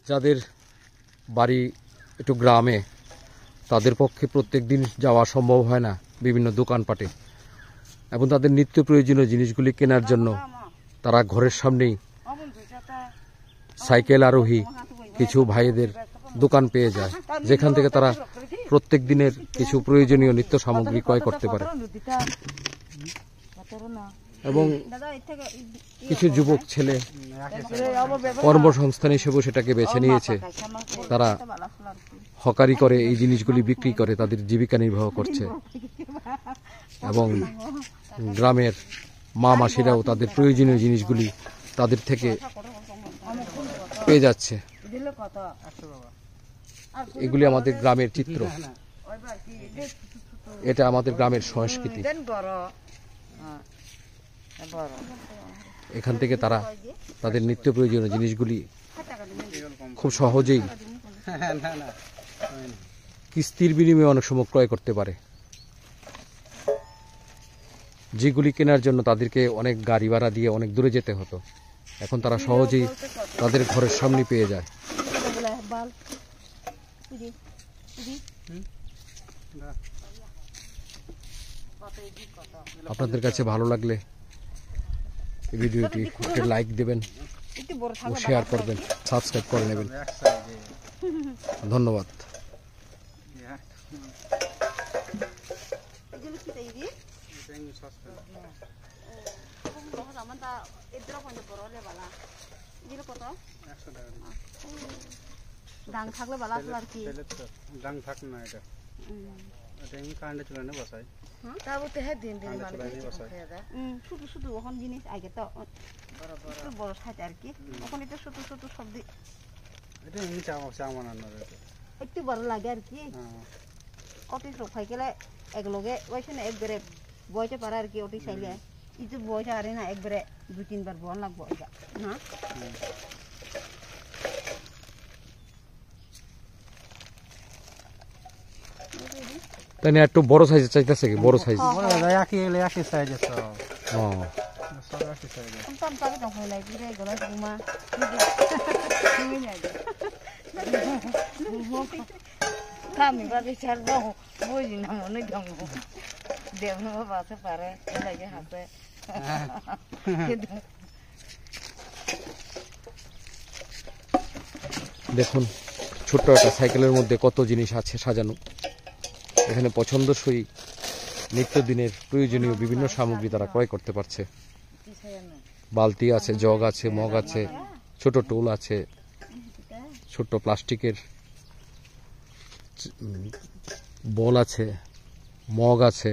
যাদের বাড়ি একটু গ্রামে, তাদের পক্ষে প্রত্যেক দিন যাওয়া সম্ভব হয় না বিভিন্ন দোকানপাটে, এবং তাদের নিত্য প্রয়োজনীয় জিনিসগুলি কেনার জন্য তারা ঘরের সামনেই সাইকেল আরোহী কিছু ভাইদের দোকান পেয়ে যায়, যেখান থেকে তারা প্রত্যেক দিনের কিছু প্রয়োজনীয় নিত্য সামগ্রী ক্রয় করতে পারে। এবং কিছু যুবক ছেলে কর্মসংস্থান হিসেবে সেটাকে বেছে নিয়েছে। তারা হকারি করে এই জিনিসগুলি বিক্রি করে তাদের জীবিকা নির্বাহ করছে, এবং গ্রামের মা মাসিরাও তাদের প্রয়োজনীয় জিনিসগুলি তাদের থেকে পেয়ে যাচ্ছে। এগুলি আমাদের গ্রামের চিত্র, এটা আমাদের গ্রামের সংস্কৃতি। এখান থেকে তারা তাদের নিত্য প্রয়োজনীয় জিনিসগুলি খুব সহজেই কিস্তির বিনিময়ে অনেক সময় ক্রয় করতে পারে, যেগুলি কেনার জন্য তাদেরকে অনেক গাড়ি ভাড়া দিয়ে অনেক দূরে যেতে হতো। এখন তারা সহজেই তাদের ঘরের সামনে পেয়ে যায়। আপনাদের কাছে ভালো লাগলে এই ভিডিওটি একটা লাইক দেবেন ও শেয়ার করবেন, সাবস্ক্রাইব করে নেবেন। ধন্যবাদ। ডাং থাকলে ভালো আসলো আর কি। ডাং থাক না, এটা এটা এমনি কারেন্টে চলে না বসাই। তারপর তো হ্যাঁ দিন দিন মানে শুধু শুধু ওখান জিনিস আগে তো একটু বড় সাইজ আর কি, ওখান এটা শুধু শুধু সবজি এটা এমনি চাওয়া না একটু বড় লাগে আর কি। অতি সব খাই গেলে একলগে ওইখানে একবারে বইতে পারে আর কি। অতি চাইলে ইটো বইতে পারে না, একবারে 2-3 বার বন লাগবো না। তাই না, একটু বড় সাইজ চাইতেছে কি? বড় সাইজ একই সাইজ আছে। Kami pati chardo buji na mo ni dong. Dem no pati pare lagi hase. দেখুন ছোট্ট একটা সাইকেলের মধ্যে কত জিনিস আছে সাজানো। এখানে পছন্দসই নিত্যদিনের প্রয়োজনীয় বিভিন্ন সামগ্রী তারা ক্রয় করতে পারছে। বালতি আছে, জগ আছে, মগ আছে, ছোট টুল আছে, ছোট প্লাস্টিকের বল আছে, মগ আছে,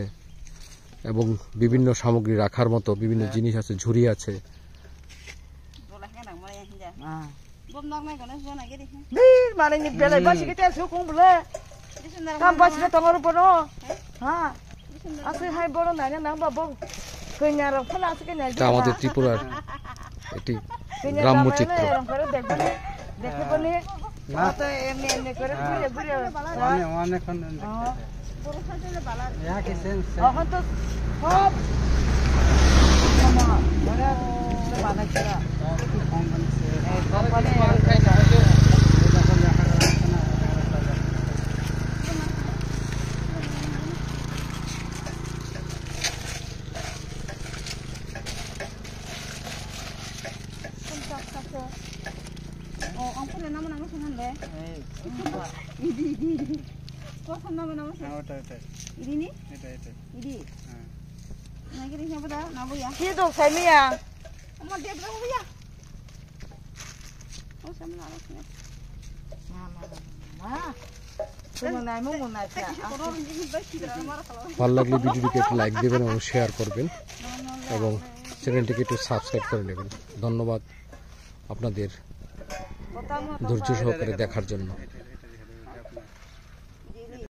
এবং বিভিন্ন সামগ্রী রাখার মতো বিভিন্ন জিনিস আছে, ঝুড়ি আছে। আমাদের ত্রিপুরার একটি গ্রাম্য চিত্র। ভালো লাগলে ভিডিওটিকে একটু লাইক দেবেন এবং শেয়ার করবেন, এবং চ্যানেলটিকে একটু সাবস্ক্রাইব করে নেবেন। ধন্যবাদ আপনাদের ধৈর্য সহকারে দেখার জন্য।